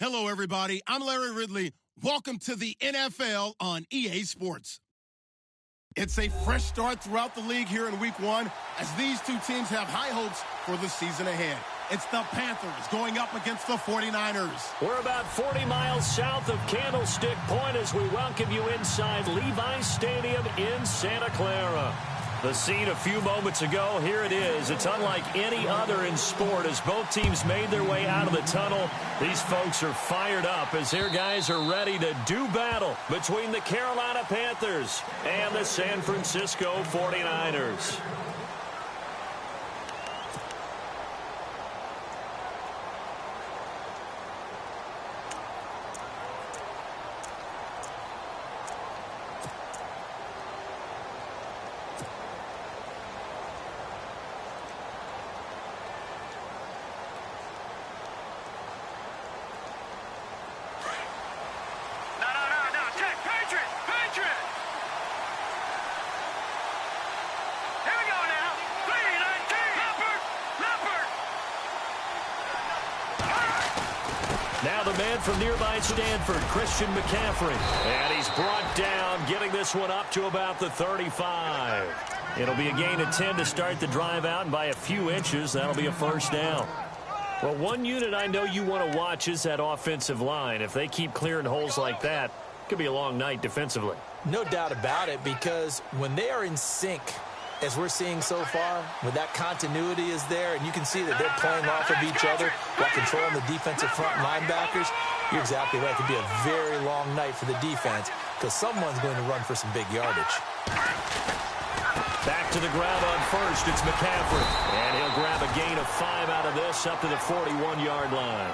Hello, everybody. I'm Larry Ridley. Welcome to the NFL on EA Sports. It's a fresh start throughout the league here in Week 1 as these two teams have high hopes for the season ahead. It's the Panthers going up against the 49ers. We're about 40 miles south of Candlestick Point as we welcome you inside Levi's Stadium in Santa Clara. The scene a few moments ago, here it is. It's unlike any other in sport as both teams made their way out of the tunnel. These folks are fired up as their guys are ready to do battle between the Carolina Panthers and the San Francisco 49ers. Now the man from nearby Stanford, Christian McCaffrey. And he's brought down, getting this one up to about the 35. It'll be a gain of 10 to start the drive out, and by a few inches, that'll be a first down. Well, one unit I know you want to watch is that offensive line. If they keep clearing holes like that, it could be a long night defensively. No doubt about it, because when they are in sync, as we're seeing so far, when that continuity is there, and you can see that they're playing off of each other while controlling the defensive front linebackers, you're exactly right. It could be a very long night for the defense because someone's going to run for some big yardage. Back to the ground on first, it's McCaffrey. And he'll grab a gain of 5 out of this up to the 41-yard line.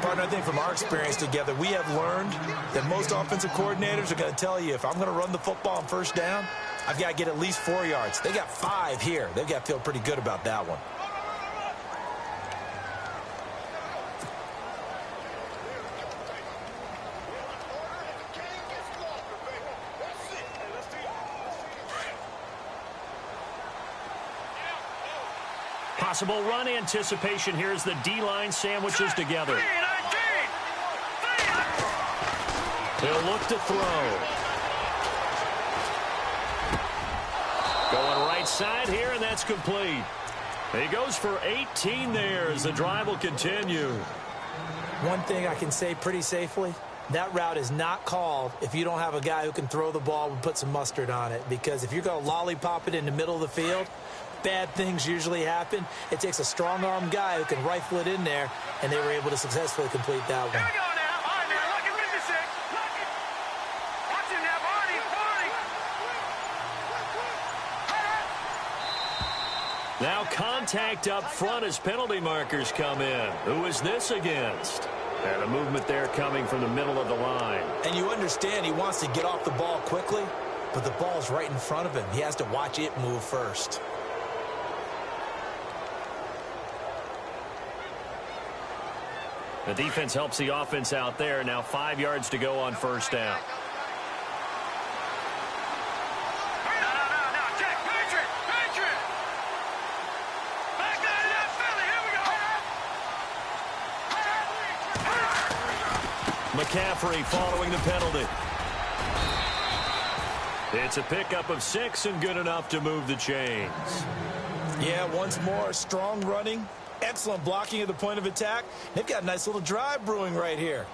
Partner, I think from our experience together, we have learned that most offensive coordinators are going to tell you, if I'm going to run the football on first down, I've got to get at least 4 yards. They got 5 here. They've got to feel pretty good about that one. Possible run anticipation here as the D-line sandwiches together. He'll look to throw. Going right side here, and that's complete. He goes for 18 there as the drive will continue. One thing I can say pretty safely, that route is not called if you don't have a guy who can throw the ball and put some mustard on it. Because if you're going to lollipop it in the middle of the field, bad things usually happen. It takes a strong-arm guy who can rifle it in there, and they were able to successfully complete that one. Here we go now. All right, now, look at 56. Look it. Watch him now, Barney. Now contact up front as penalty markers come in. Who is this against? And a movement there coming from the middle of the line. And you understand he wants to get off the ball quickly, but the ball's right in front of him. He has to watch it move first. The defense helps the offense out there. Now 5 yards to go on first down. No, check. Patriot. Back there to that Philly. Here we go. McCaffrey following the penalty. It's a pickup of 6 and good enough to move the chains. Yeah, once more, strong running. Excellent blocking at the point of attack. They've got a nice little drive brewing right here.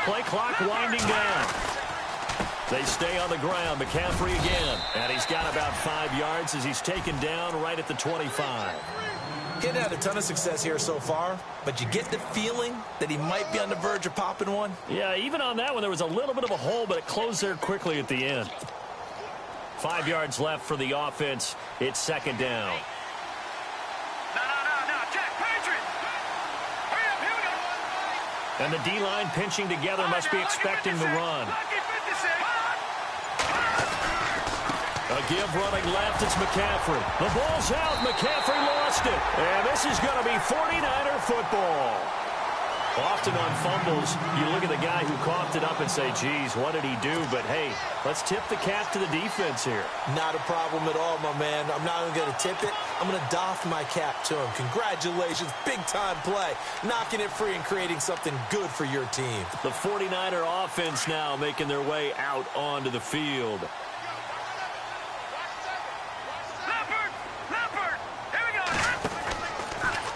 Play clock winding down. They stay on the ground. McCaffrey again. And he's got about 5 yards as he's taken down right at the 25. He hadn't had a ton of success here so far, but you get the feeling that he might be on the verge of popping one. Yeah, even on that one, there was a little bit of a hole, but it closed there quickly at the end. 5 yards left for the offense. It's second down. And the D-line pinching together must be expecting the run. A give running left, it's McCaffrey. The ball's out, McCaffrey lost it. And this is going to be 49er football. Often on fumbles, you look at the guy who coughed it up and say, geez, what did he do? But, hey, let's tip the cap to the defense here. Not a problem at all, my man. I'm not even going to tip it. I'm going to doff my cap to him. Congratulations, big-time play. Knocking it free and creating something good for your team. The 49er offense now making their way out onto the field.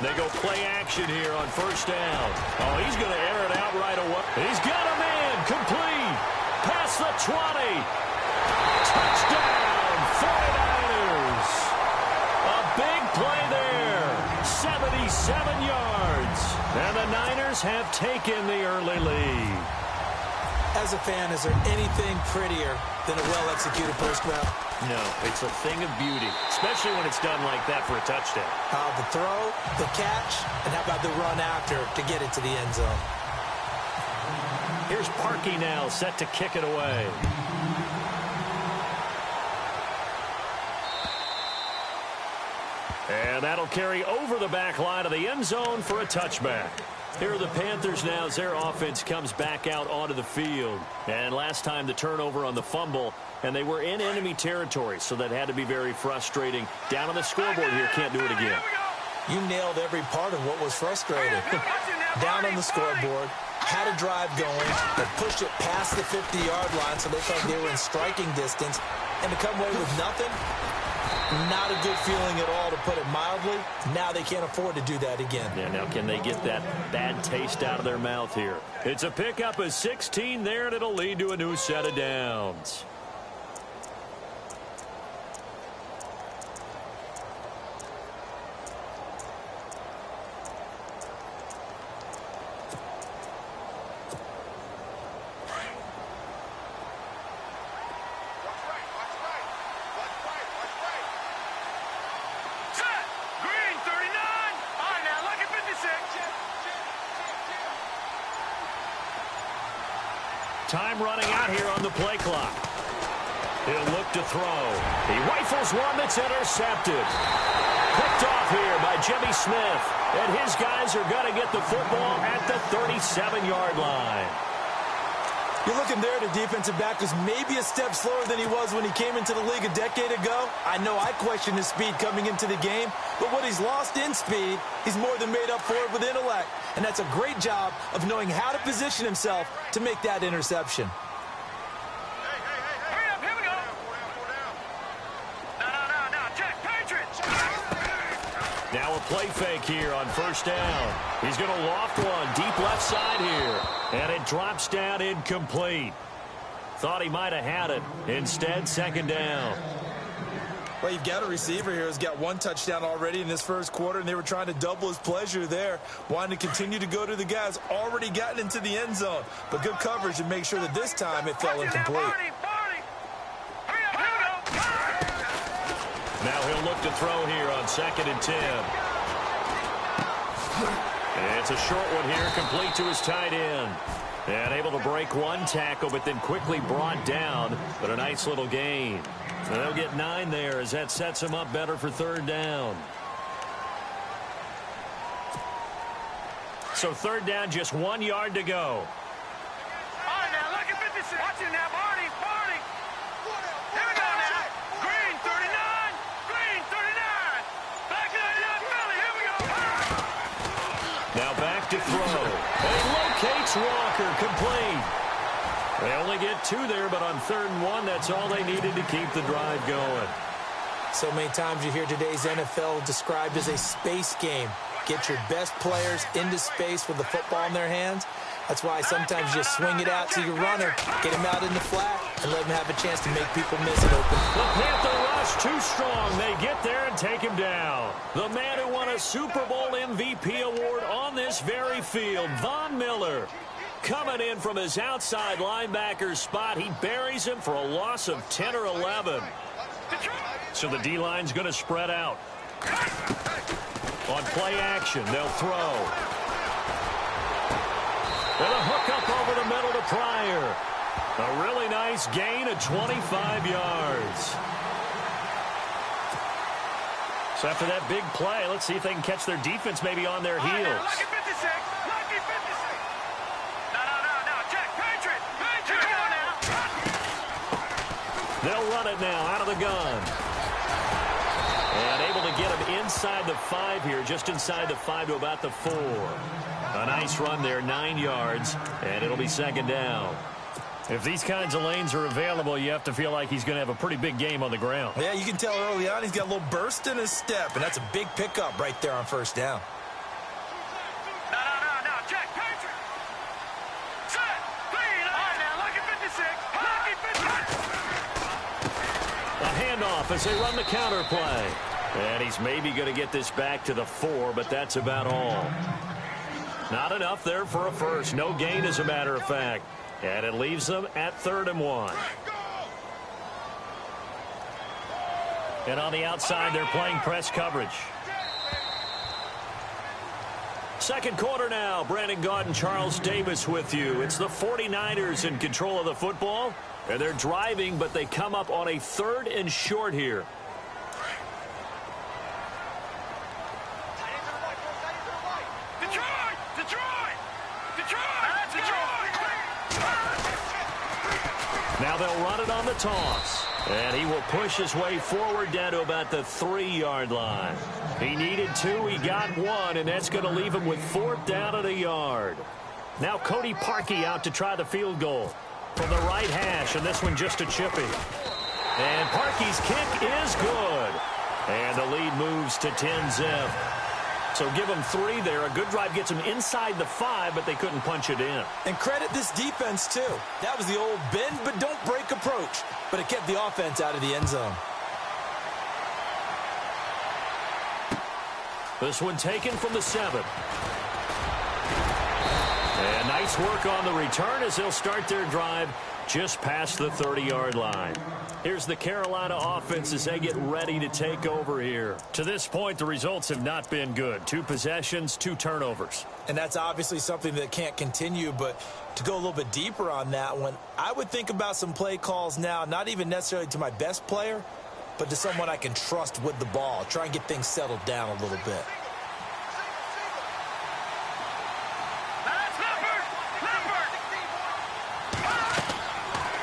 They go play action here on first down. Oh, he's going to air it out right away. He's got a man. Complete. Past the 20. Touchdown, 49ers. A big play there. 77 yards. And the Niners have taken the early lead. As a fan, is there anything prettier than a well-executed post route? No, it's a thing of beauty, especially when it's done like that for a touchdown. The throw, the catch, and how about the run after to get it to the end zone? Here's Parkey now, set to kick it away. And that'll carry over the back line of the end zone for a touchback. Here are the Panthers now as their offense comes back out onto the field. And last time the turnover on the fumble, and they were in enemy territory, so that had to be very frustrating. Down on the scoreboard here, can't do it again. You nailed every part of what was frustrating. Down on the scoreboard, had a drive going, but pushed it past the 50-yard line so they thought they were in striking distance. And to come away with nothing, not a good feeling at all, to put it mildly. Now they can't afford to do that again. Yeah, now can they get that bad taste out of their mouth here? It's a pickup of 16 there, and it'll lead to a new set of downs. Time running out here on the play clock. He'll look to throw. He rifles one that's intercepted. Picked off here by Jimmy Smith. And his guys are going to get the football at the 37-yard line. You're looking there, the defensive back was maybe a step slower than he was when he came into the league a decade ago. I know I questioned his speed coming into the game, but what he's lost in speed, he's more than made up for it with intellect. And that's a great job of knowing how to position himself to make that interception. Hurry up, here we go. No, check, Patriots. Now a play fake here on first down. He's going to loft one deep left side here. And it drops down incomplete. Thought he might have had it. Instead, second down. Well, you've got a receiver here who's got one touchdown already in this first quarter, and they were trying to double his pleasure there, wanting to continue to go to the guys already gotten into the end zone. But good coverage to make sure that this time it fell incomplete. Now he'll look to throw here on 2nd and 10. It's a short one here, complete to his tight end. And able to break one tackle, but then quickly brought down. But a nice little gain. And they'll get 9 there as that sets him up better for third down. So third down, just 1 yard to go. All right, now, look at 56. Watch it now, Barney. Here we go now. Green, 39. Green, 39. Back to that Philly. Here we go. Now back to throw. And locates Walker, complete. They only get 2 there, but on 3rd and 1, that's all they needed to keep the drive going. So many times you hear today's NFL described as a space game. Get your best players into space with the football in their hands. That's why sometimes you swing it out to your runner, get him out in the flat, and let him have a chance to make people miss it open. The Panther rush too strong. They get there and take him down. The man who won a Super Bowl MVP award on this very field, Von Miller. Coming in from his outside linebacker spot, he buries him for a loss of 10 or 11. So the D-line's going to spread out. On play action, they'll throw. With a hook up over the middle to Pryor. A really nice gain of 25 yards. So after that big play, let's see if they can catch their defense maybe on their heels. Lucky 56. Lucky 56. No. Check. Patriot. They'll run it now out of the gun. And able to get him inside the 5 here, just inside the 5 to about the 4. A nice run there, 9 yards, and it'll be second down. If these kinds of lanes are available, you have to feel like he's going to have a pretty big game on the ground. Yeah, you can tell early on he's got a little burst in his step, and that's a big pickup right there on first down. No. Check. Patriot. Set. Clean. All right, now. Lucky 56. Lucky 56. A handoff as they run the counter play. And he's maybe going to get this back to the 4, but that's about all. Not enough there for a first. No gain, as a matter of fact. And it leaves them at 3rd and 1. And on the outside, they're playing press coverage. Second quarter now. Brandon Gaudin, Charles Davis with you. It's the 49ers in control of the football. And they're driving, but they come up on a 3rd and short here. Now they'll run it on the toss. And he will push his way forward down to about the 3-yard line. He needed 2. He got 1, and that's going to leave him with 4th down at a yard. Now Cody Parkey out to try the field goal from the right hash, and this one just a chippy. And Parkey's kick is good. And the lead moves to 10-zip. So give them 3 there. A good drive gets them inside the 5, but they couldn't punch it in. And credit this defense, too. That was the old bend but don't break approach, but it kept the offense out of the end zone. This one taken from the 7. And nice work on the return as they'll start their drive just past the 30-yard line. Here's the Carolina offense as they get ready to take over here. To this point, the results have not been good. 2 possessions, 2 turnovers. And that's obviously something that can't continue, but to go a little bit deeper on that one, I would think about some play calls now, not even necessarily to my best player, but to someone I can trust with the ball. Try and get things settled down a little bit.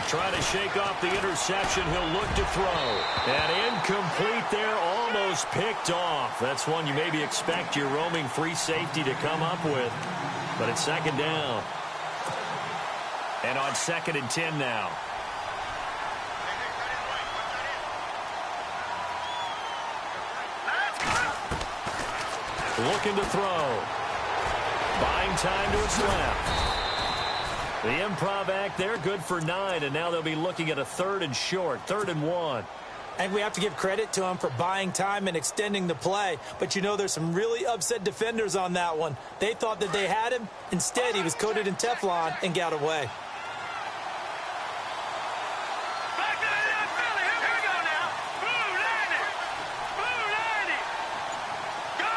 Trying to shake off the interception. He'll look to throw. And incomplete there, almost picked off. That's one you maybe expect your roaming free safety to come up with. But it's second down. And on 2nd and 10 now. Looking to throw. Buying time to his left. The improv act there, good for 9, and now they'll be looking at a 3rd and short, 3rd and 1. And we have to give credit to him for buying time and extending the play. But, you know, there's some really upset defenders on that one. They thought that they had him. Instead, he was coated in Teflon and got away. Back to the left, Philly. Here we go now. Blue landing. Blue landing. Go.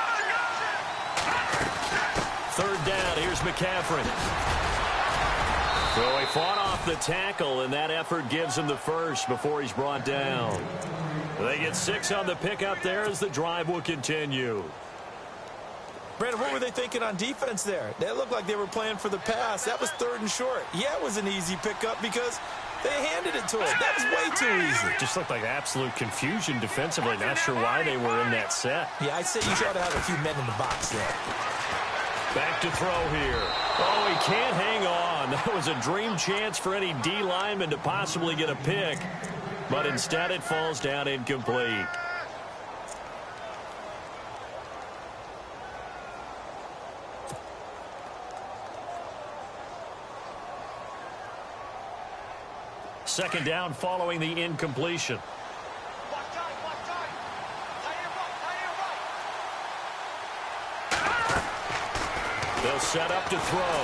3rd down, here's McCaffrey. So he fought off the tackle, and that effort gives him the first before he's brought down. They get 6 on the pickup there as the drive will continue. Brandon, what were they thinking on defense there? They looked like they were playing for the pass. That was 3rd and short. Yeah, it was an easy pickup because they handed it to him. That was way too easy. Just looked like absolute confusion defensively. Not sure why they were in that set. Yeah, I'd say you ought to have a few men in the box there. Back to throw here. Oh, he can't hang on. That was a dream chance for any D lineman to possibly get a pick. But instead it falls down incomplete. Second down following the incompletion. They'll set up to throw.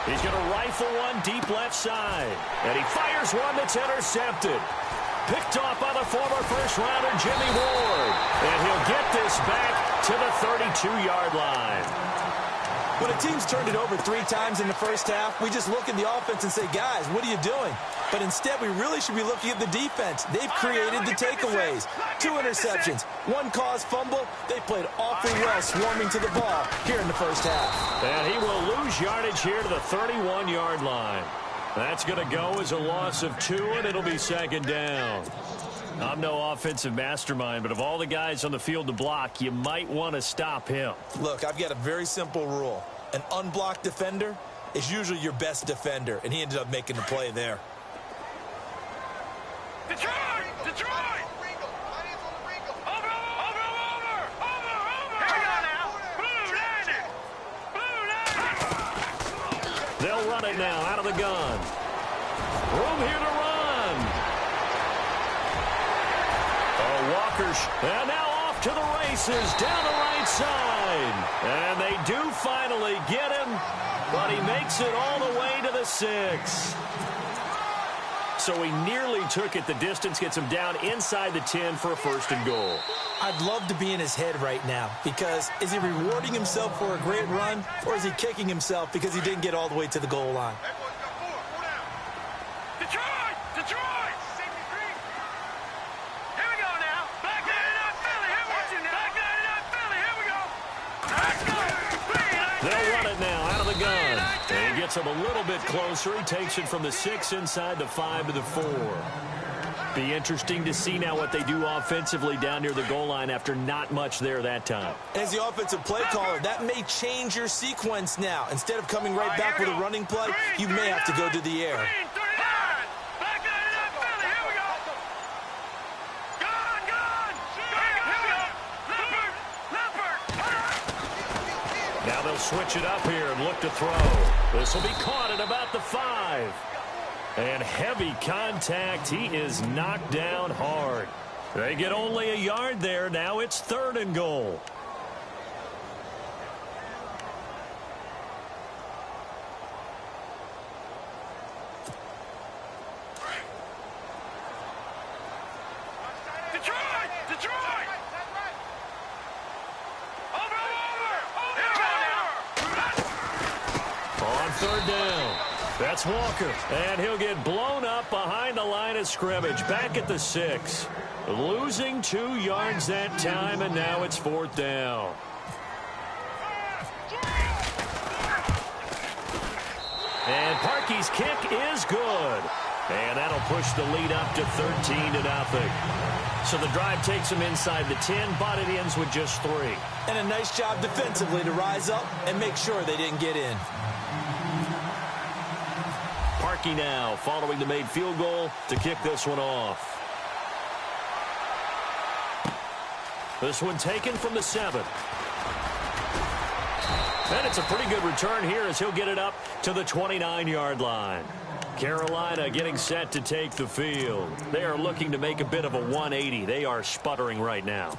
He's going to rifle one deep left side. And he fires one that's intercepted. Picked off by the former first-rounder Jimmy Ward. And he'll get this back to the 32-yard line. When a team's turned it over 3 times in the first half, we just look at the offense and say, guys, what are you doing? But instead, we really should be looking at the defense. They've created the takeaways. 2 interceptions, 1 caused fumble. They played awfully well swarming to the ball here in the first half. And he will lose yardage here to the 31-yard line. That's going to go as a loss of 2, and it'll be 2nd down. I'm no offensive mastermind, but of all the guys on the field to block, you might want to stop him. Look, I've got a very simple rule. An unblocked defender is usually your best defender, and he ended up making the play there. Detroit! Detroit! Over! Here we go now. Blue landing! They'll run it now out of the gun. Room here to run. Walker's, and now off to the races down the right side. And they do finally get him, but he makes it all the way to the 6. So he nearly took it the distance, gets him down inside the 10 for a 1st and goal. I'd love to be in his head right now, because is he rewarding himself for a great run, or is he kicking himself because he didn't get all the way to the goal line? Detroit! Detroit! They'll run it now out of the gun. And he gets him a little bit closer. He takes it from the 6 inside the 5 to the 4. Be interesting to see now what they do offensively down near the goal line after not much there that time. As the offensive play caller, that may change your sequence now. Instead of coming right back with a running play, you may have to go to the air. Now they'll switch it up here and look to throw. This will be caught at about the 5. And heavy contact. He is knocked down hard. They get only a yard there. Now it's 3rd and goal. Detroit! Detroit! On 3rd down. That's Walker. And he'll get blown up behind the line of scrimmage. Back at the 6. Losing 2 yards that time, and now it's 4th down. And Parkey's kick is good. And that'll push the lead up to 13-0. So the drive takes them inside the 10, but it ends with just 3. And a nice job defensively to rise up and make sure they didn't get in. Parkey now following the made field goal to kick this one off. This one taken from the 7. And it's a pretty good return here as he'll get it up to the 29-yard line. Carolina getting set to take the field. They are looking to make a bit of a 180. They are sputtering right now.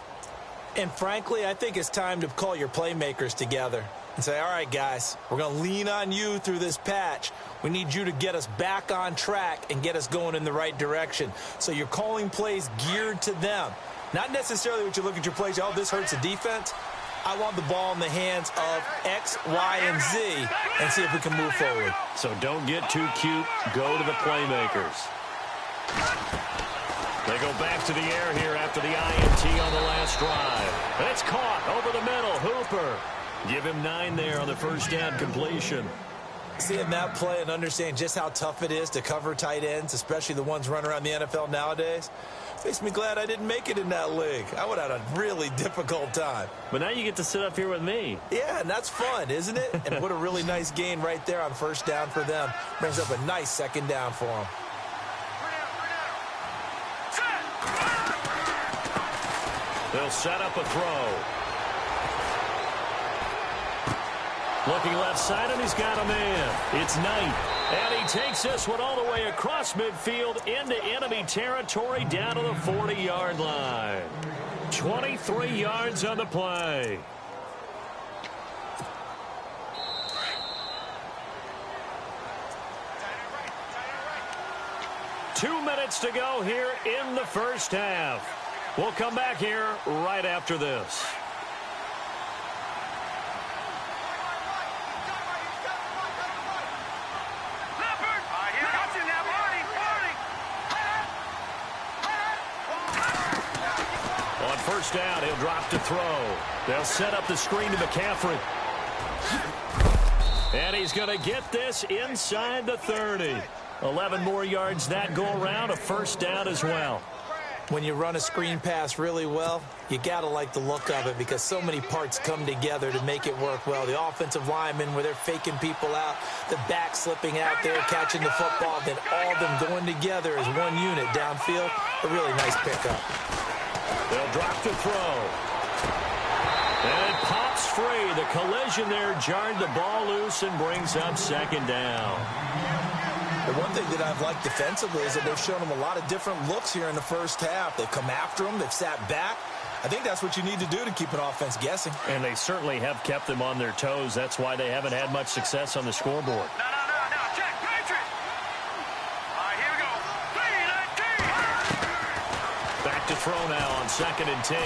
And frankly, I think it's time to call your playmakers together and say, all right, guys, we're going to lean on you through this patch. We need you to get us back on track and get us going in the right direction. So you're calling plays geared to them. Not necessarily what you look at your plays, oh, this hurts the defense. I want the ball in the hands of X, Y, and Z and see if we can move forward. So don't get too cute. Go to the playmakers. They go back to the air here after the INT on the last drive. It's caught over the middle. Hooper. Give him 9 there on the first down completion. Seeing that play and understand just how tough it is to cover tight ends, especially the ones running around the NFL nowadays, makes me glad I didn't make it in that league. I would have had a really difficult time. But now you get to sit up here with me. Yeah, and that's fun, isn't it? And what a really nice gain right there on first down for them. Brings up a nice 2nd down for them. They'll set up a throw. Looking left side, and he's got a man. It's Knight. And he takes this one all the way across midfield into enemy territory down to the 40-yard line. 23 yards on the play. Two minutes to go here in the first half. We'll come back here right after this. first down. He'll drop to throw. They'll set up the screen to McCaffrey. And he's going to get this inside the 30. 11 more yards that go around, a first down as well. When you run a screen pass really well, you got to like the look of it because so many parts come together to make it work well. The offensive linemen, where they're faking people out, the back slipping out there, catching the football, then all of them going together as one unit downfield. A really nice pickup. They'll drop to throw. And it pops free. The collision there jarred the ball loose and brings up second down. The one thing that I've liked defensively is that they've shown them a lot of different looks here in the first half. They've come after them. They've sat back. I think that's what you need to do to keep an offense guessing. And they certainly have kept them on their toes. That's why they haven't had much success on the scoreboard. No. Check, Patriot. All right, here we go. 3-19. Back to throw now on 2nd and 10.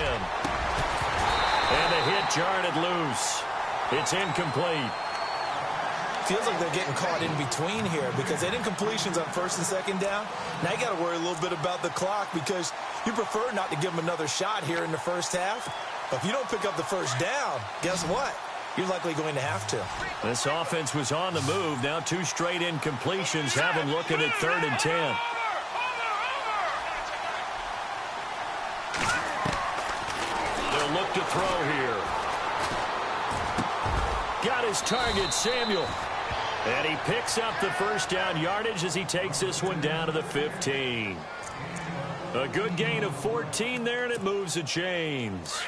And the hit jarred it loose. It's incomplete. Feels like they're getting caught in between here because they didn't completions on 1st and 2nd down. Now you got to worry a little bit about the clock because you prefer not to give them another shot here in the first half. But if you don't pick up the first down, guess what? You're likely going to have to. This offense was on the move. Now 2 straight incompletions have them looking at 3rd and 10. They'll look to throw here. Got his target, Samuel. And he picks up the first down yardage as he takes this one down to the 15. A good gain of 14 there, and it moves the chains.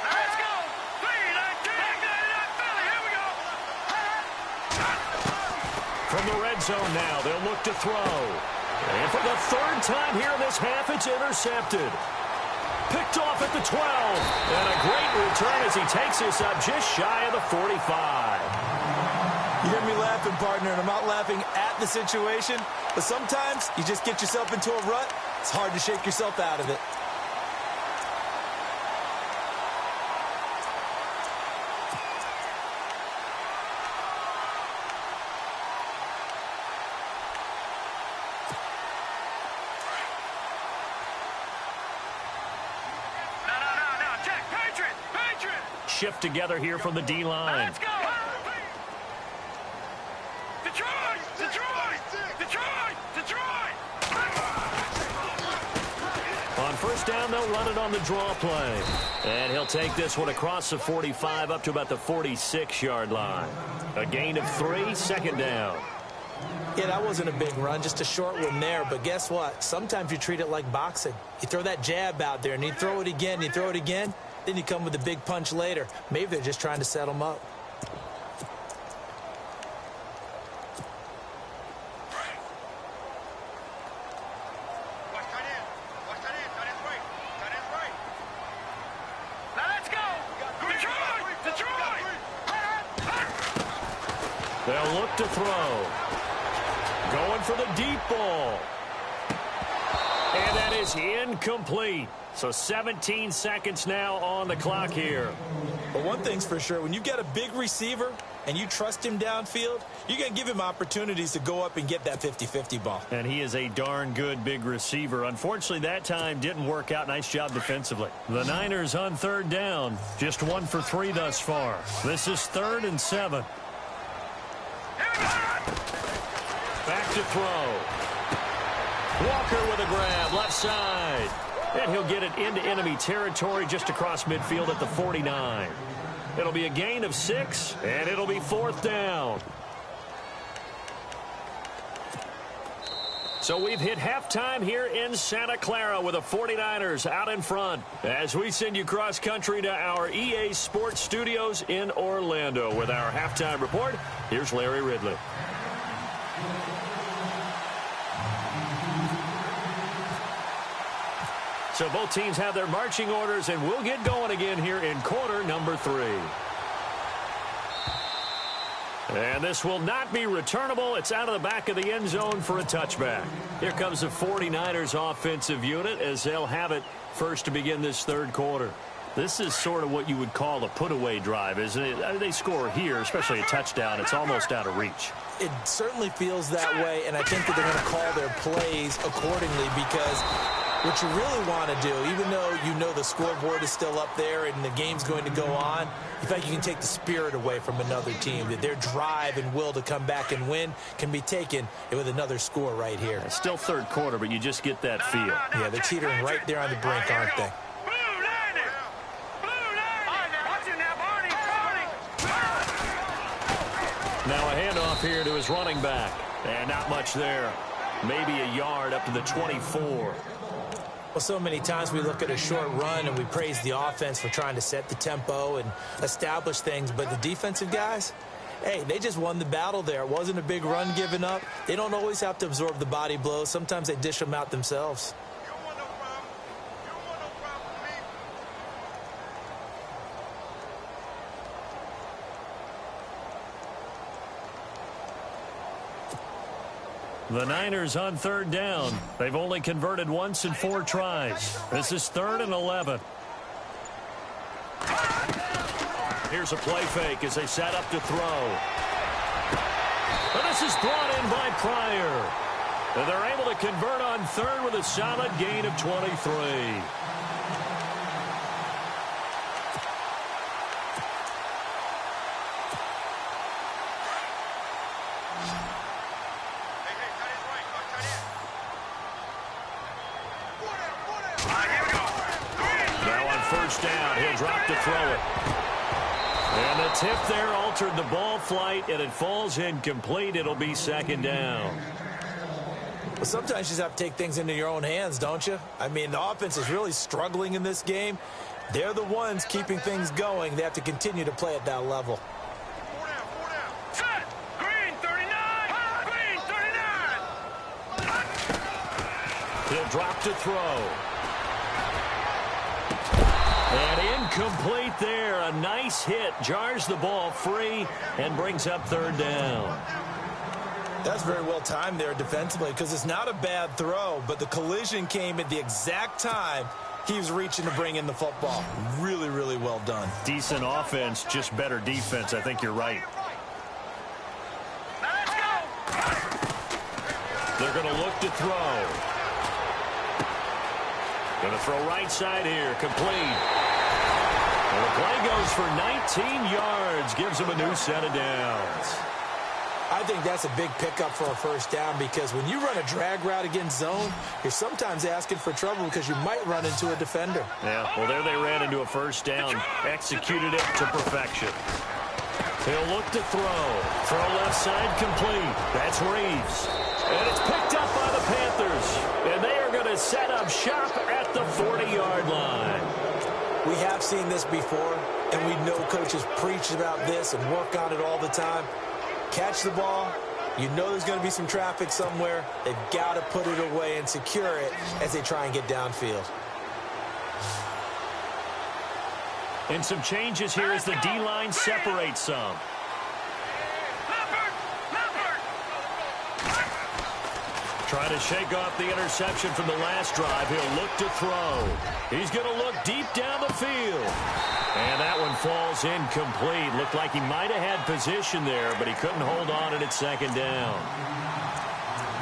Let's go. 3-19. Here we go. From the red zone now, they'll look to throw. And for the 3rd time here in this half, it's intercepted. Picked off at the 12. And a great return as he takes this up just shy of the 45. You hear me laughing, partner, and I'm not laughing at the situation, but sometimes you just get yourself into a rut. It's hard to shake yourself out of it. No. Check, Patriot. Shift together here from the D-line. Let's go. Detroit. On first down, they'll run it on the draw play. And he'll take this one across the 45 up to about the 46-yard line. A gain of 3, 2nd down. Yeah, that wasn't a big run, just a short one there. But guess what? Sometimes you treat it like boxing. You throw that jab out there, and you throw it again, then you come with a big punch later. Maybe they're just trying to set them up. They'll look to throw. Going for the deep ball. And that is incomplete. So 17 seconds now on the clock here. But one thing's for sure, when you've got a big receiver and you trust him downfield, you're going to give him opportunities to go up and get that 50-50 ball. And he is a darn good big receiver. Unfortunately, that time didn't work out. Nice job defensively. The Niners on 3rd down. Just 1 for 3 thus far. This is 3rd and 7. Back to throw. Walker with a grab, left side. And he'll get it into enemy territory just across midfield at the 49. It'll be a gain of 6, and it'll be 4th down. So we've hit halftime here in Santa Clara with the 49ers out in front as we send you cross-country to our EA Sports Studios in Orlando with our halftime report. Here's Larry Ridley. So both teams have their marching orders, and we'll get going again here in quarter number 3. And this will not be returnable. It's out of the back of the end zone for a touchback. Here comes the 49ers offensive unit as they'll have it first to begin this 3rd quarter. This is sort of what you would call a put-away drive, isn't it? They score here, especially a touchdown. It's almost out of reach. It certainly feels that way, and I think that they're going to call their plays accordingly, because what you really want to do, even though you know the scoreboard is still up there and the game's going to go on, you think you can take the spirit away from another team, that their drive and will to come back and win can be taken with another score right here. It's still third quarter, but you just get that feel. Yeah, they're teetering right there on the brink, aren't they? Now a handoff here to his running back. And not much there. Maybe a yard up to the 24. Well, so many times we look at a short run and we praise the offense for trying to set the tempo and establish things. But the defensive guys, hey, they just won the battle there. It wasn't a big run given up. They don't always have to absorb the body blows. Sometimes they dish them out themselves. The Niners on third down. They've only converted once in 4 tries. This is 3rd and 11. Here's a play fake as they set up to throw. And this is brought in by Pryor. And they're able to convert on 3rd with a solid gain of 23. First down, he'll drop to throw it. And the tip there altered the ball flight, and it falls incomplete. It'll be 2nd down. Well, sometimes you just have to take things into your own hands, don't you? I mean, the offense is really struggling in this game. They're the ones keeping things going. They have to continue to play at that level. Green 39! Green 39! He'll drop to throw. And incomplete there. A nice hit. Jars the ball free and brings up 3rd down. That's very well timed there defensively, because it's not a bad throw, but the collision came at the exact time he was reaching to bring in the football. Really, really well done. Decent offense, just better defense. I think you're right. Let's go! They're going to look to throw. Going to throw right side here. Complete. And the play goes for 19 yards. Gives him a new set of downs. I think that's a big pickup for a first down, because when you run a drag route against zone, you're sometimes asking for trouble because you might run into a defender. Yeah, well, there they ran into a first down. Executed it to perfection. He'll look to throw. Throw left side complete. That's Reeves. And it's picked up by the Panthers. And they are going to set up shop at the 40-yard line. We have seen this before, and we know coaches preach about this and work on it all the time. Catch the ball. You know there's going to be some traffic somewhere. They've got to put it away and secure it as they try and get downfield. And some changes here as the D-line separates some. Trying to shake off the interception from the last drive. He'll look to throw. He's going to look deep down the field. And that one falls incomplete. Looked like he might have had position there, but he couldn't hold on and it's 2nd down.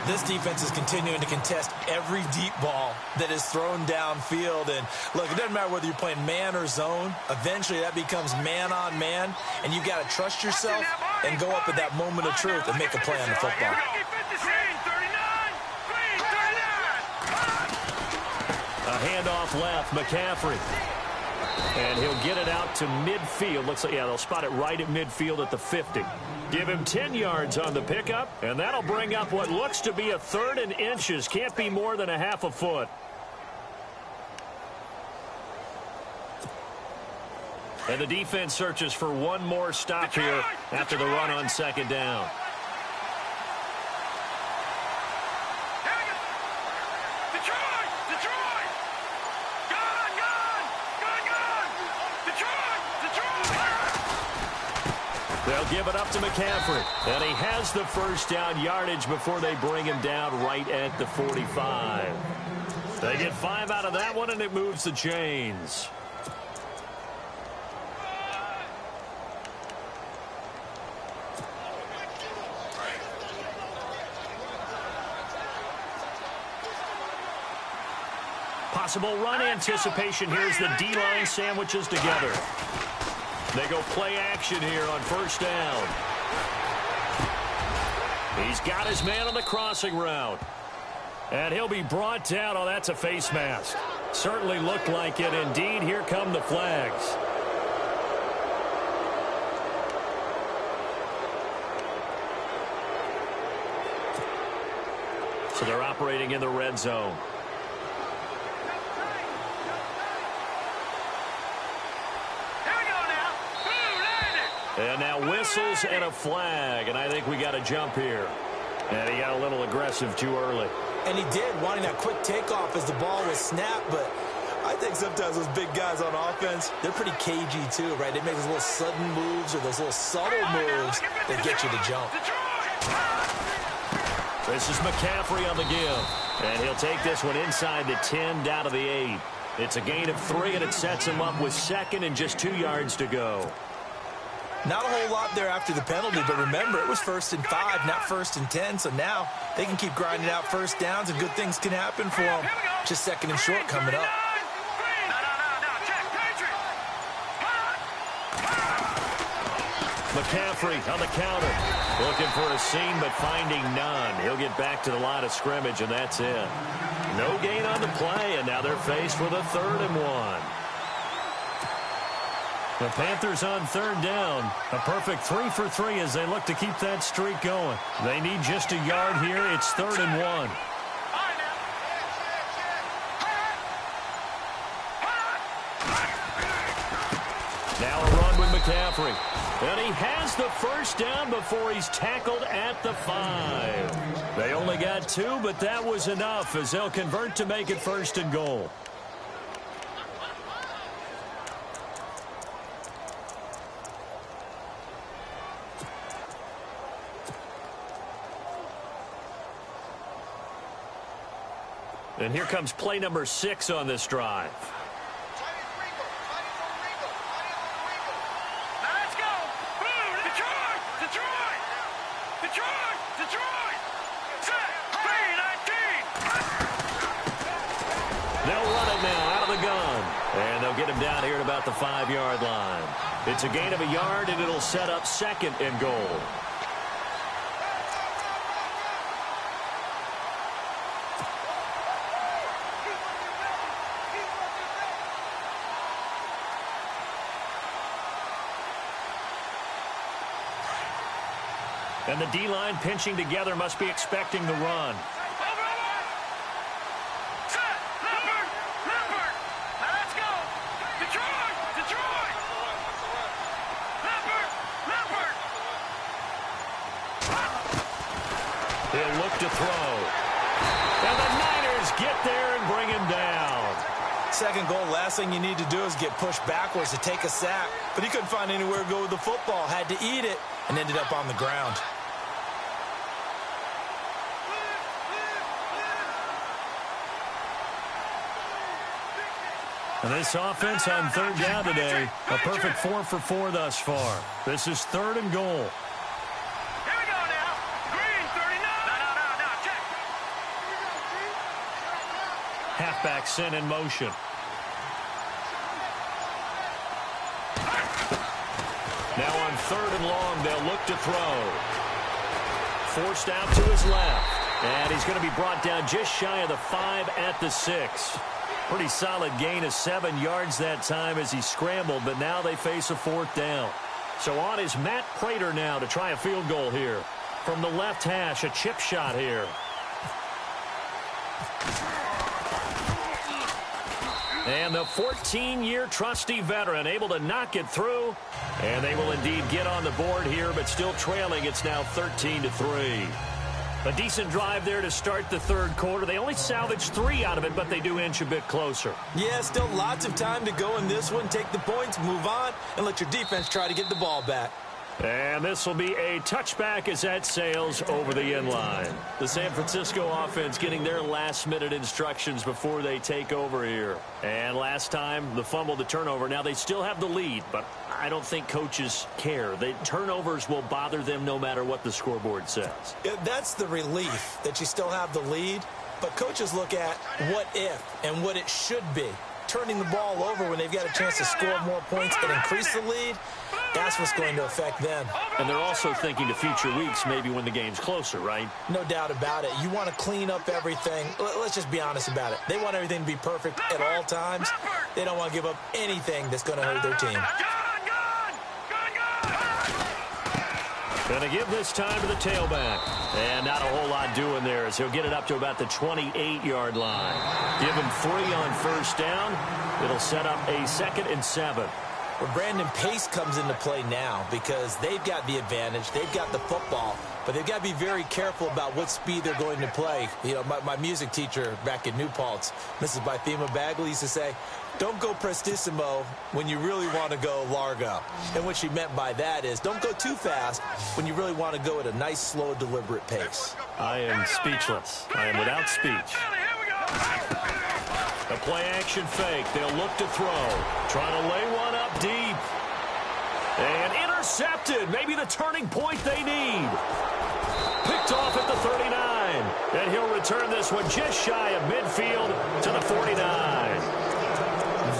This defense is continuing to contest every deep ball that is thrown downfield. And, look, it doesn't matter whether you're playing man or zone. Eventually, that becomes man on man, and you've got to trust yourself and go up at that moment of truth and make a play on the football. A handoff left, McCaffrey. And he'll get it out to midfield. Looks like, yeah, they'll spot it right at midfield at the 50. Give him 10 yards on the pickup, and that'll bring up what looks to be a 3rd and inches. Can't be more than a half a foot. And the defense searches for one more stop here after the run on 2nd down. They'll give it up to McCaffrey. And he has the first down yardage before they bring him down right at the 45. They get 5 out of that one, and it moves the chains. possible run anticipation here as the D-line sandwiches together. They go play action here on first down. He's got his man on the crossing route. And he'll be brought down. Oh, that's a face mask. Certainly looked like it. Indeed, here come the flags. So they're operating in the red zone. And now whistles and a flag, and I think we got a jump here. And he got a little aggressive too early. And he did, wanting that quick takeoff as the ball was snapped, but I think sometimes those big guys on offense, they're pretty cagey too, right? They make those little sudden moves or those little subtle moves that get you to jump. This is McCaffrey on the give, and he'll take this one inside the 10 down to the 8. It's a gain of 3, and it sets him up with second and just 2 yards to go. Not a whole lot there after the penalty, but remember, it was 1st and 5, not 1st and 10, so now they can keep grinding out first downs, and good things can happen for them. Just 2nd and short coming up. McCaffrey on the counter. Looking for a seam, but finding none. He'll get back to the line of scrimmage, and that's it. No gain on the play, and now they're faced with a 3rd and 1. The Panthers on 3rd down. A perfect 3 for 3 as they look to keep that streak going. They need just a yard here. It's 3rd and 1. Now a run with McCaffrey. And he has the first down before he's tackled at the 5. They only got 2, but that was enough as they'll convert to make it 1st and goal. And here comes play number 6 on this drive. Let's go! Boom! Detroit! Detroit! Detroit! Detroit! Set! 3-19! They'll run it now out of the gun. And they'll get him down here at about the 5-yard line. It's a gain of a yard, and it'll set up 2nd and goal. And the D-line pinching together must be expecting the run. Set! Leopard! Leopard! Let's go! Detroit! Detroit! Leopard! Leopard! He'll look to throw. And the Niners get there and bring him down. 2nd goal, last thing you need to do is get pushed backwards to take a sack. But he couldn't find anywhere to go with the football. Had to eat it and ended up on the ground. And this offense on 3rd down today, a perfect 4 for 4 thus far. This is 3rd and goal. Here we go now. Green 39. No, check. Halfback sent in motion. Now on 3rd and long, they'll look to throw. Forced out to his left. And he's going to be brought down just shy of the 5 at the 6. Pretty solid gain of 7 yards that time as he scrambled, but now they face a 4th down. So on is Matt Prater now to try a field goal here. From the left hash, a chip shot here. And the 14-year trusty veteran able to knock it through. And they will indeed get on the board here, but still trailing. It's now 13-3. A decent drive there to start the 3rd quarter. They only salvaged 3 out of it, but they do inch a bit closer. Yeah, still lots of time to go in this one. Take the points, move on, and let your defense try to get the ball back. And this will be a touchback as that sails over the inline. The San Francisco offense getting their last-minute instructions before they take over here. And last time, the fumble, the turnover. Now they still have the lead, but I don't think coaches care. The turnovers will bother them no matter what the scoreboard says. That's the relief, that you still have the lead. But coaches look at what if and what it should be. Turning the ball over when they've got a chance to score more points and increase the lead, that's what's going to affect them. And they're also thinking to future weeks, maybe when the game's closer, right? No doubt about it. You want to clean up everything. Let's just be honest about it. They want everything to be perfect at all times. They don't want to give up anything that's going to hurt their team. Going to give this time to the tailback. And not a whole lot doing there as he'll get it up to about the 28-yard line. Give him 3 on first down. It'll set up a 2nd and 7. Well, Brandon, pace comes into play now because they've got the advantage. They've got the football, but they've got to be very careful about what speed they're going to play. You know, my music teacher back in New Paltz, Mrs. Bythema Bagley, used to say, don't go prestissimo when you really want to go largo. And what she meant by that is don't go too fast when you really want to go at a nice, slow, deliberate pace. I am speechless. I am without speech. A play-action fake. They'll look to throw. Trying to lay one up deep. And intercepted. Maybe the turning point they need. Picked off at the 39. And he'll return this one just shy of midfield to the 49.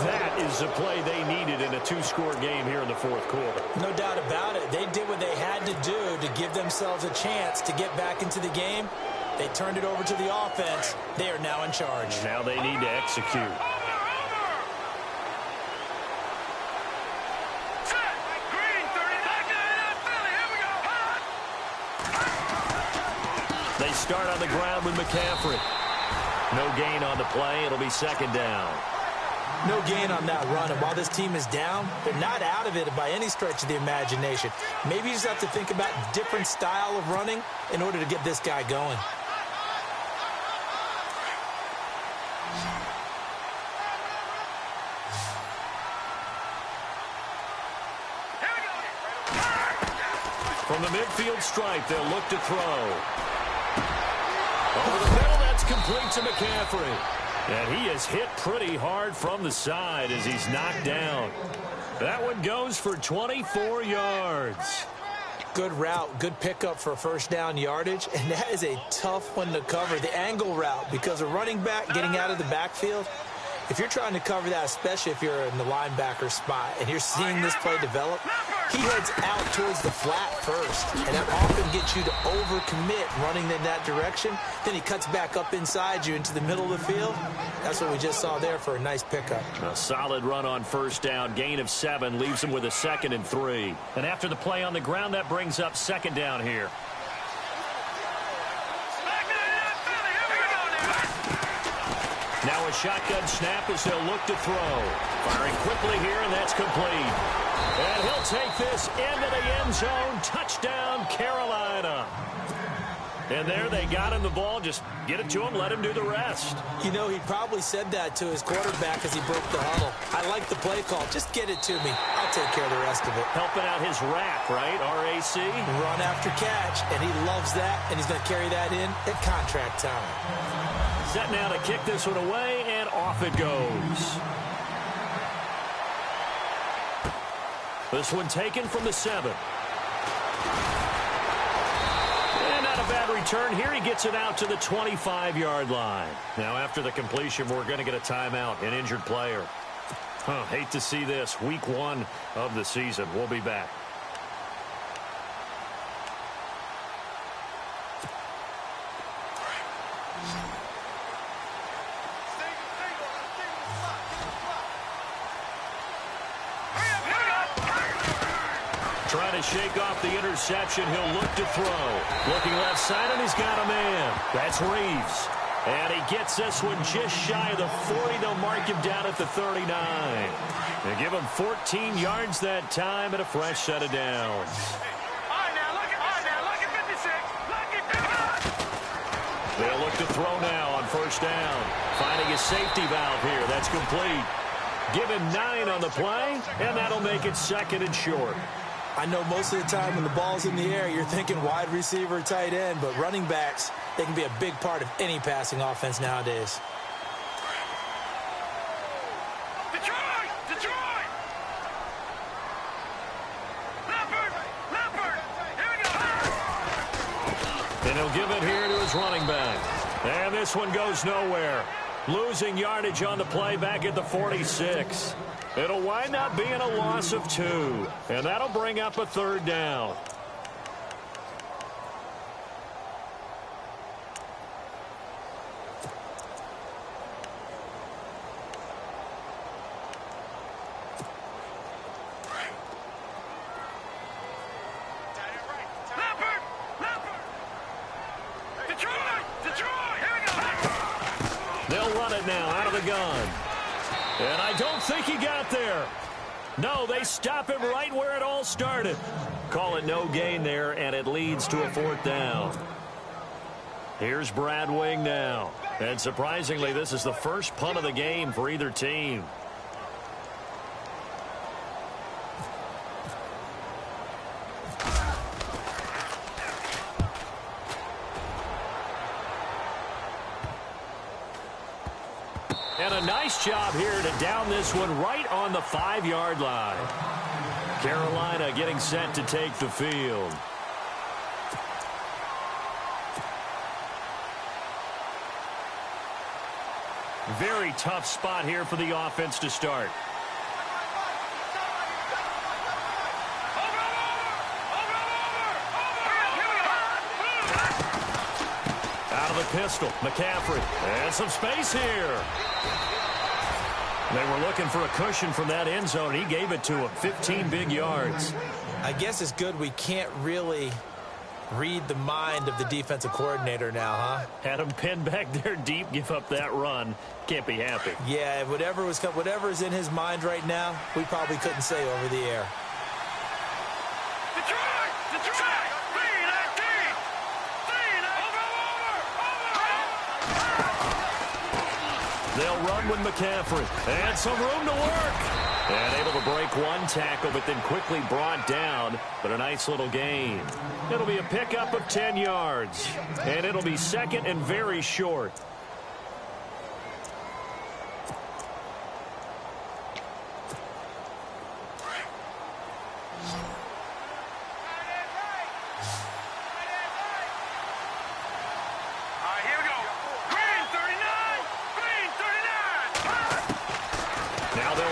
That is the play they needed in a 2-score game here in the 4th quarter. No doubt about it. They did what they had to do to give themselves a chance to get back into the game. They turned it over to the offense. They are now in charge. Now they need to execute. They start on the ground with McCaffrey. No gain on the play. It'll be 2nd down. No gain on that run. And while this team is down, they're not out of it by any stretch of the imagination. Maybe you just have to think about a different style of running in order to get this guy going. From the midfield stripe, they'll look to throw. Over the middle, that's complete to McCaffrey. And he is hit pretty hard from the side as he's knocked down. That one goes for 24 yards. Good route, good pickup for first down yardage, and that is a tough one to cover. The angle route, because a running back getting out of the backfield, if you're trying to cover that, especially if you're in the linebacker spot and you're seeing this play develop, he heads out towards the flat first, and that often gets you to overcommit running in that direction. Then he cuts back up inside you into the middle of the field. That's what we just saw there for a nice pickup. A solid run on first down, gain of 7, leaves him with a 2nd and 3. And after the play on the ground, that brings up 2nd down here. Now a shotgun snap as they'll look to throw. Firing quickly here, and that's complete. And he'll take this into the end zone. Touchdown, Carolina. And there they got him the ball. Just get it to him, let him do the rest. You know, he probably said that to his quarterback as he broke the huddle. I like the play call. Just get it to me. I'll take care of the rest of it. Helping out his RAC, right? R-A-C? Run after catch, and he loves that, and he's going to carry that in at contract time. Set now to kick this one away, and off it goes. This one taken from the 7. And not a bad return here. He gets it out to the 25-yard line. Now after the completion, we're going to get a timeout, an injured player. Hate to see this. Week 1 of the season. We'll be back. Trying to shake off the interception. He'll look to throw. Looking left side, and he's got a man. That's Reeves. And he gets this one just shy of the 40. They'll mark him down at the 39. They give him 14 yards that time and a fresh set of downs. They'll look to throw now on first down. Finding a safety valve here. That's complete. Give him 9 on the play, and that'll make it 2nd and short. I know most of the time when the ball's in the air, you're thinking wide receiver, tight end, but running backs, they can be a big part of any passing offense nowadays. Detroit! Detroit! Leopard! Here we go! And he'll give it here to his running back. And this one goes nowhere. Losing yardage on the play back at the 46. It'll wind up being a loss of 2. And that'll bring up a 3rd down. They'll run it now out of the gun. And I don't think he got there. No, they stop him right where it all started. Call it no gain there, and it leads to a 4th down. Here's Brad Wing now. And surprisingly, this is the first punt of the game for either team. And a nice job here to down this one right on the 5-yard line. Carolina getting set to take the field. Very tough spot here for the offense to start. Out of the pistol, McCaffrey. And some space here. They were looking for a cushion from that end zone. He gave it to him. 15 big yards. I guess it's good we can't really read the mind of the defensive coordinator now, huh? Had him pinned back there deep, give up that run. Can't be happy. Yeah, whatever's in his mind right now, we probably couldn't say over the air. They'll run with McCaffrey. And some room to work. And able to break one tackle, but then quickly brought down. But a nice little gain. It'll be a pickup of 10 yards. And it'll be second and very short.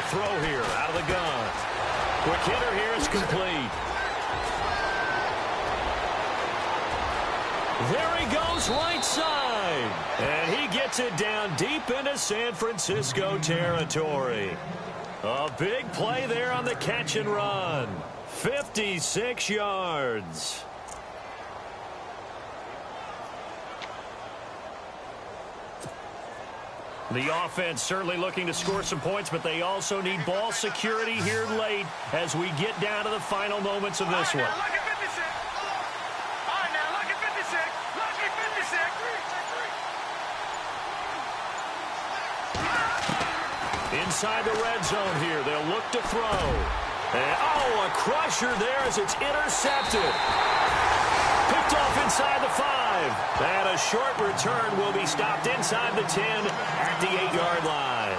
Throw here out of the gun. Quick hitter here is complete. There he goes right side. And he gets it down deep into San Francisco territory. A big play there on the catch and run. 56 yards. The offense certainly looking to score some points, but they also need ball security here late as we get down to the final moments of this one. Inside the red zone here, they'll look to throw. And, a crusher there as it's intercepted. Picked off inside the 5. And a short return will be stopped inside the 10 at the 8-yard line.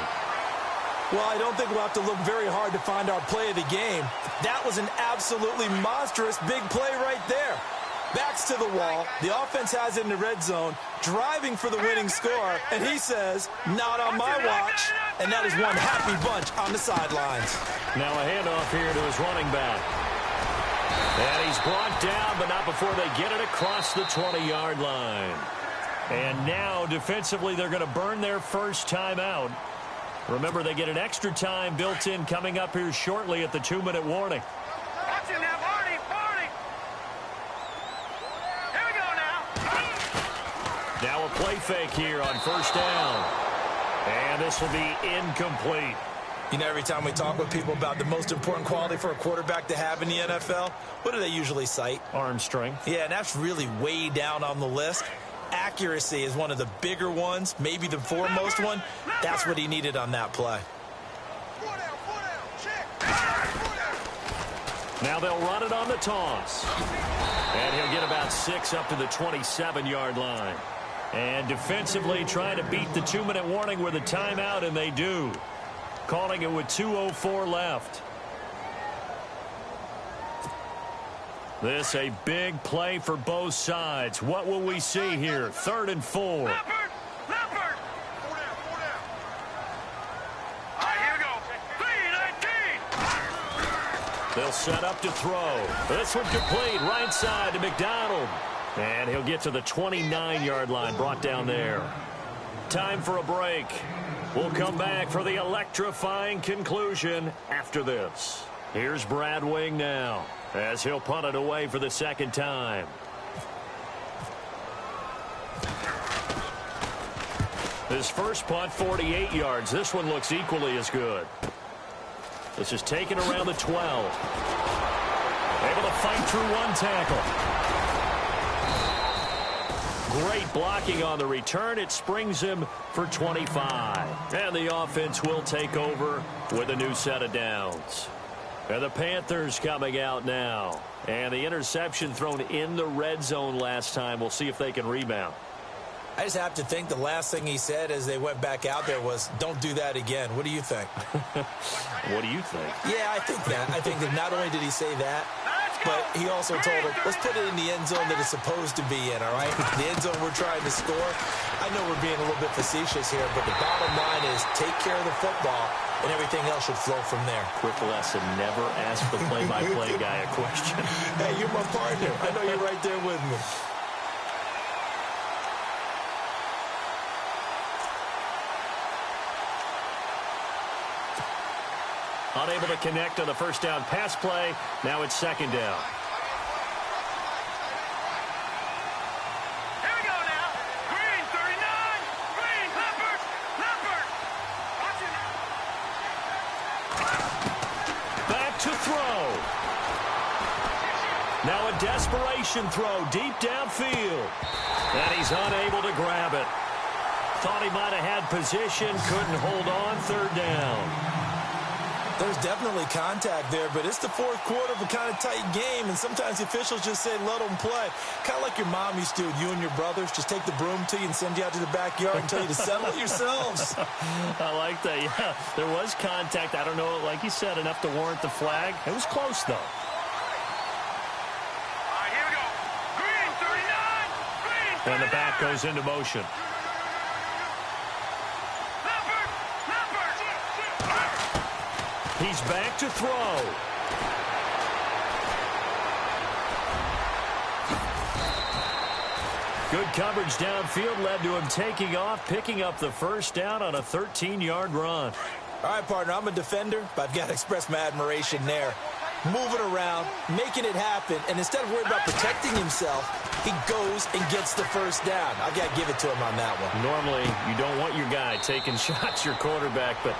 Well, I don't think we'll have to look very hard to find our play of the game. That was an absolutely monstrous big play right there. Backs to the wall. The offense has it in the red zone, driving for the winning score. And he says, not on my watch. And that is one happy bunch on the sidelines. Now a handoff here to his running back. And he's brought down, but not before they get it across the 20-yard line. And now, defensively, they're going to burn their first timeout. Remember, they get an extra time built in coming up here shortly at the 2-minute warning. Watch it now, Barney. Here we go now. Now a play fake here on first down. And this will be incomplete. You know, every time we talk with people about the most important quality for a quarterback to have in the NFL, what do they usually cite? Arm strength. Yeah, and that's really way down on the list. Accuracy is one of the bigger ones, maybe the foremost one. That's what he needed on that play. Now they'll run it on the toss. And he'll get about 6 up to the 27-yard line. And defensively trying to beat the 2-minute warning with a timeout, and they do. Calling it with 2:04 left. This a big play for both sides. What will we see here? 3rd and 4. set up to throw. This one complete right side to McDonald. And he'll get to the 29-yard line, brought down there. Time for a break. We'll come back for the electrifying conclusion after this. Here's Brad Wing now as he'll punt it away for the second time. His first punt, 48 yards. This one looks equally as good. This is taken around the 12. Able to fight through one tackle. Great blocking on the return. It springs him for 25. And the offense will take over with a new set of downs. And the Panthers coming out now. And the interception thrown in the red zone last time. We'll see if they can rebound. I just have to think the last thing he said as they went back out there was, don't do that again. What do you think? What do you think? Yeah, I think that. I think that not only did he say that, but he also told him, let's put it in the end zone that it's supposed to be in, all right? The end zone we're trying to score. I know we're being a little bit facetious here, but the bottom line is take care of the football, and everything else should flow from there. Quick lesson, never ask the play-by-play guy a question. Hey, you're my partner. I know you're right there with me. Unable to connect on the first down pass play. Now it's second down. Here we go now. Green, 39. Green, Leopard. Leopard. Watch it now. Back to throw. Now a desperation throw deep downfield. And he's unable to grab it. Thought he might have had position. Couldn't hold on. Third down. There's definitely contact there, but it's the fourth quarter of a kind of tight game, and sometimes the officials just say, let them play. Kind of like your mom used to with you and your brothers. Just take the broom to you and send you out to the backyard and tell you to settle it yourselves. I like that. Yeah, there was contact. I don't know, like you said, enough to warrant the flag. It was close, though. All right, here we go. Green, 39. Green, 39. And the back goes into motion. He's back to throw. Good coverage downfield led to him taking off, picking up the first down on a 13-yard run. All right, partner, I'm a defender, but I've got to express my admiration there. Moving around, making it happen, and instead of worrying about protecting himself, he goes and gets the first down. I've got to give it to him on that one. Normally, you don't want your guy taking shots, your quarterback, but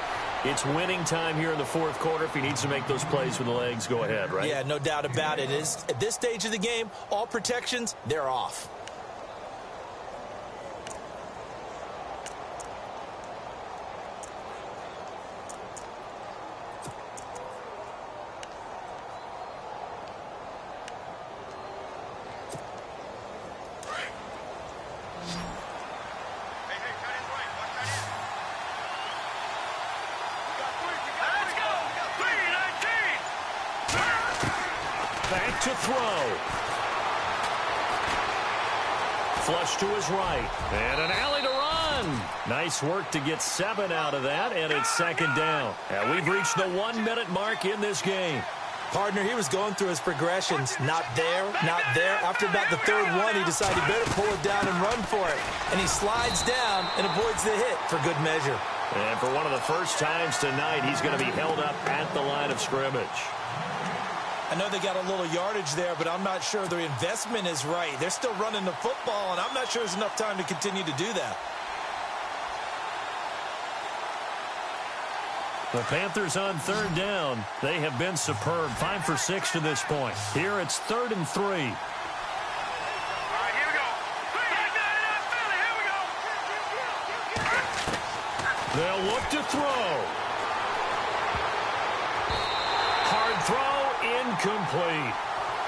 it's winning time here in the fourth quarter. If he needs to make those plays with the legs, go ahead, right? Yeah, no doubt about it. At this stage of the game, all protections, they're off. Back to throw. Flush to his right. And an alley to run. Nice work to get 7 out of that, and it's second down. And we've reached the 1-minute mark in this game. Partner, he was going through his progressions. Not there, not there. After about the third one, he decided he better pull it down and run for it. And he slides down and avoids the hit for good measure. And for one of the first times tonight, he's going to be held up at the line of scrimmage. I know they got a little yardage there, but I'm not sure their investment is right. They're still running the football, and I'm not sure there's enough time to continue to do that. The Panthers on third down. They have been superb. 5 for 6 to this point. Here it's 3rd and 3. All right, here we go. Here we go. They'll look to throw. Hard throw, incomplete.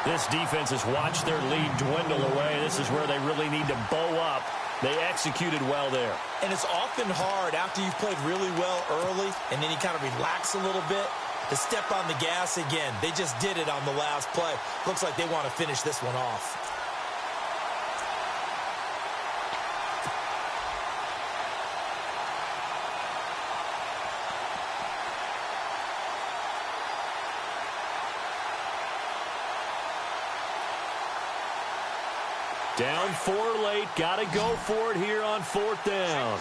This defense has watched their lead dwindle away. This is where they really need to bow up. They executed well there. And it's often hard after you've played really well early and then you kind of relax a little bit to step on the gas again. They just did it on the last play. Looks like they want to finish this one off. Down 4 late. Got to go for it here on 4th down.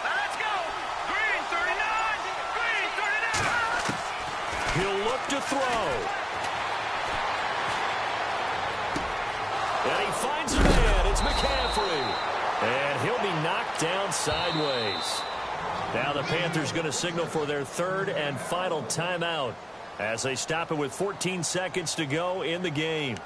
Let's go. Green 39. Green 39. He'll look to throw. And he finds a man. It's McCaffrey. And he'll be knocked down sideways. Now the Panthers going to signal for their 3rd and final timeout as they stop it with 14 seconds to go in the game.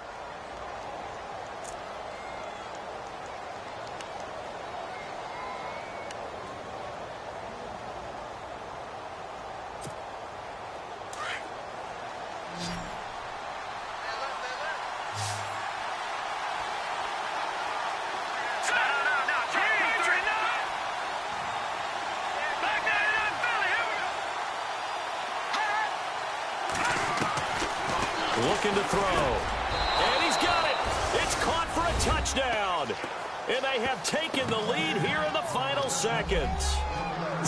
Looking to throw. And he's got it. It's caught for a touchdown. And they have taken the lead here in the final seconds.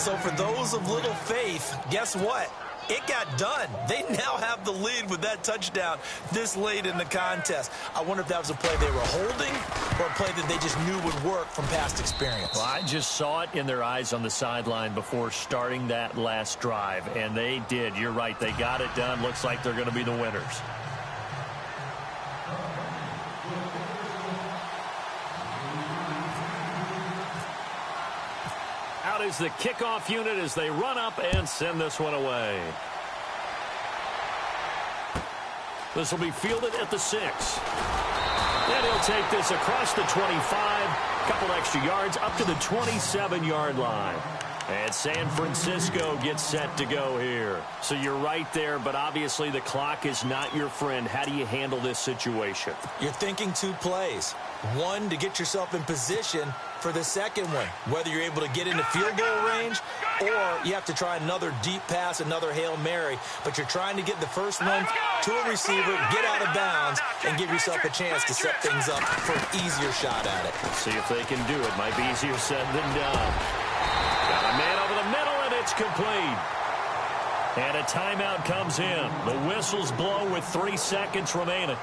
So for those of little faith, guess what? It got done. They now have the lead with that touchdown this late in the contest. I wonder if that was a play they were holding or a play that they just knew would work from past experience. Well, I just saw it in their eyes on the sideline before starting that last drive, and they did. You're right. They got it done. Looks like they're going to be the winners. Out is the kickoff unit as they run up and send this one away. This will be fielded at the 6. And he'll take this across the 25, couple extra yards up to the 27-yard line. And San Francisco gets set to go here. So you're right there, but obviously the clock is not your friend. How do you handle this situation? You're thinking 2 plays. One, to get yourself in position for the second one, whether you're able to get into field goal range or you have to try another deep pass, another Hail Mary, but you're trying to get the first one to a receiver, get out of bounds, and give yourself a chance to set things up for an easier shot at it. See if they can do it. Might be easier said than done. Got a man over the middle, and it's complete. And a timeout comes in. The whistles blow with 3 seconds remaining.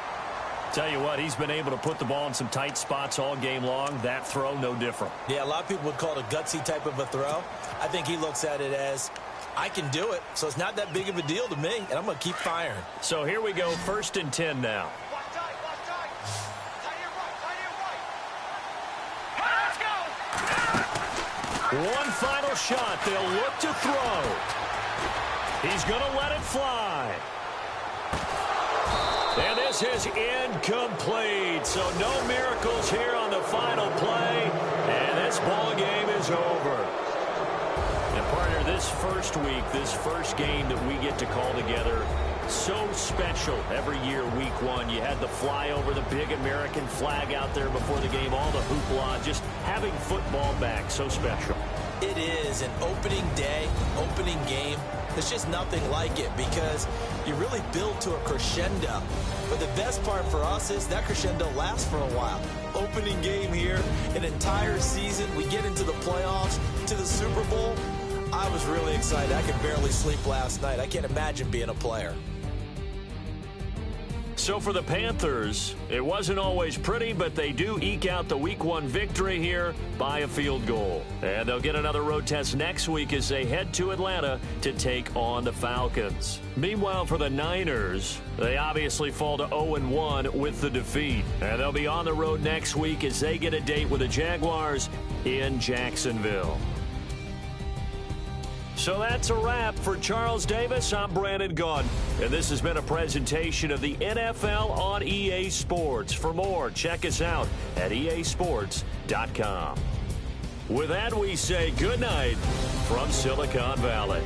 Tell you what, he's been able to put the ball in some tight spots all game long. That throw, no different. Yeah, a lot of people would call it a gutsy type of a throw. I think he looks at it as, I can do it, so it's not that big of a deal to me, and I'm going to keep firing. So here we go, 1st and 10 now. One final shot. They'll look to throw. He's going to let it fly. And this is incomplete. So no miracles here on the final play. And this ball game is over. And partner, this first week, this first game that we get to call together, so special every year, week 1. You had the flyover, the big American flag out there before the game, all the hoopla, just having football back, so special. It is an opening day, opening game. There's just nothing like it because you really build to a crescendo. But the best part for us is that crescendo lasts for a while. Opening game here, an entire season. We get into the playoffs, to the Super Bowl. I was really excited. I could barely sleep last night. I can't imagine being a player. So for the Panthers, it wasn't always pretty, but they do eke out the Week 1 victory here by a field goal. And they'll get another road test next week as they head to Atlanta to take on the Falcons. Meanwhile, for the Niners, they obviously fall to 0-1 with the defeat. And they'll be on the road next week as they get a date with the Jaguars in Jacksonville. So that's a wrap. For Charles Davis, I'm Brandon Gaudin, and this has been a presentation of the NFL on EA Sports. For more, check us out at easports.com. With that, we say good night from Silicon Valley.